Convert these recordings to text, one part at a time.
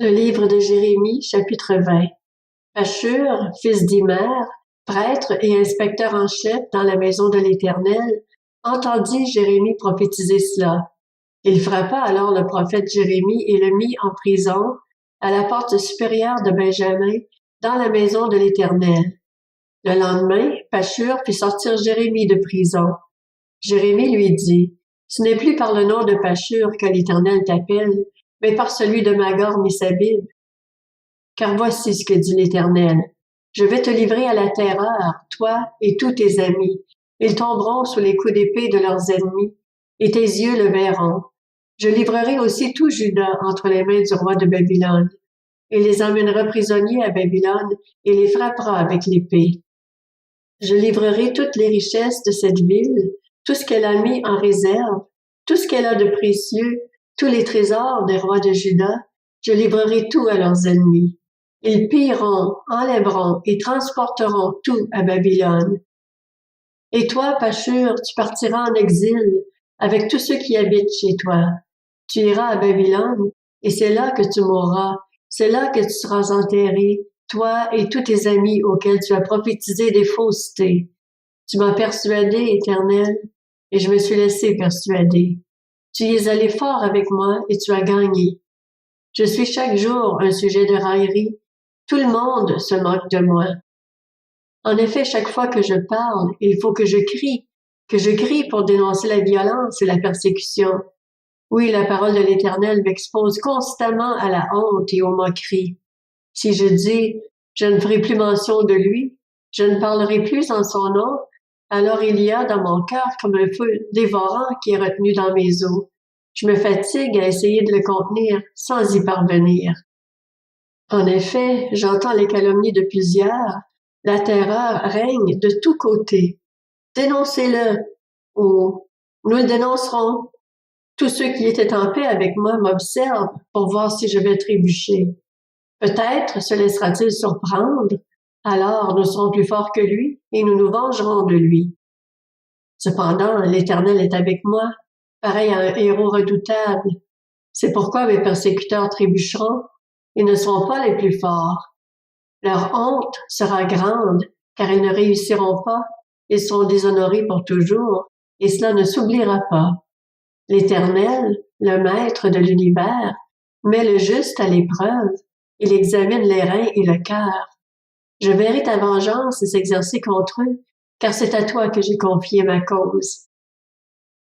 Le livre de Jérémie, chapitre 20. Pashur, fils d'Imer, prêtre et inspecteur en chef dans la maison de l'Éternel, entendit Jérémie prophétiser cela. Il frappa alors le prophète Jérémie et le mit en prison à la porte supérieure de Benjamin, dans la maison de l'Éternel. Le lendemain, Pashur fit sortir Jérémie de prison. Jérémie lui dit, « Ce n'est plus par le nom de Pashur que l'Éternel t'appelle, mais par celui de Magor-Missabib. Car voici ce que dit l'Éternel. Je vais te livrer à la terreur, toi et tous tes amis. Ils tomberont sous les coups d'épée de leurs ennemis, et tes yeux le verront. Je livrerai aussi tout Juda entre les mains du roi de Babylone. Il les emmènera prisonniers à Babylone et les frappera avec l'épée. Je livrerai toutes les richesses de cette ville, tout ce qu'elle a mis en réserve, tout ce qu'elle a de précieux, tous les trésors des rois de Juda, je livrerai tout à leurs ennemis. Ils pilleront, enlèveront et transporteront tout à Babylone. Et toi, Pashur, tu partiras en exil avec tous ceux qui habitent chez toi. Tu iras à Babylone, et c'est là que tu mourras, c'est là que tu seras enterré, toi et tous tes amis auxquels tu as prophétisé des faussetés. Tu m'as persuadé, Éternel, et je me suis laissé persuader. Tu y es allé fort avec moi et tu as gagné. Je suis chaque jour un sujet de raillerie. Tout le monde se moque de moi. En effet, chaque fois que je parle, il faut que je crie pour dénoncer la violence et la persécution. Oui, la parole de l'Éternel m'expose constamment à la honte et aux moqueries. Si je dis, je ne ferai plus mention de lui, je ne parlerai plus en son nom, alors il y a dans mon cœur comme un feu dévorant qui est retenu dans mes os. Je me fatigue à essayer de le contenir sans y parvenir. En effet, j'entends les calomnies de plusieurs. La terreur règne de tous côtés. Dénoncez-le, ou nous le dénoncerons. Tous ceux qui étaient en paix avec moi m'observent pour voir si je vais trébucher. Peut-être se laissera-t-il surprendre, alors nous serons plus forts que lui et nous nous vengerons de lui. Cependant, l'Éternel est avec moi, pareil à un héros redoutable. C'est pourquoi mes persécuteurs trébucheront. Ils ne seront pas les plus forts. Leur honte sera grande, car ils ne réussiront pas. Ils seront déshonorés pour toujours, et cela ne s'oubliera pas. L'Éternel, le Maître de l'univers, met le juste à l'épreuve. Il examine les reins et le cœur. Je verrai ta vengeance s'exercer contre eux, car c'est à toi que j'ai confié ma cause.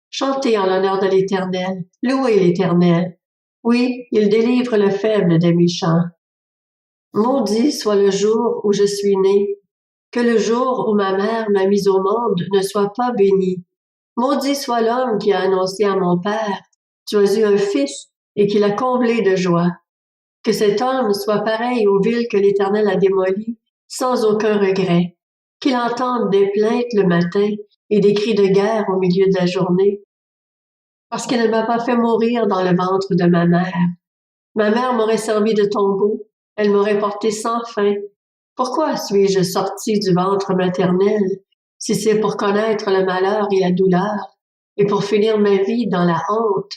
Chantez en l'honneur de l'Éternel, louez l'Éternel. Oui, il délivre le faible des méchants. Maudit soit le jour où je suis né, que le jour où ma mère m'a mis au monde ne soit pas béni. Maudit soit l'homme qui a annoncé à mon père, tu as eu un fils, et qui l'a comblé de joie. Que cet homme soit pareil aux villes que l'Éternel a démolies, sans aucun regret. Qu'il entende des plaintes le matin et des cris de guerre au milieu de la journée. Parce qu'elle ne m'a pas fait mourir dans le ventre de ma mère. Ma mère m'aurait servi de tombeau, elle m'aurait porté sans fin. Pourquoi suis-je sortie du ventre maternel, si c'est pour connaître le malheur et la douleur, et pour finir ma vie dans la honte?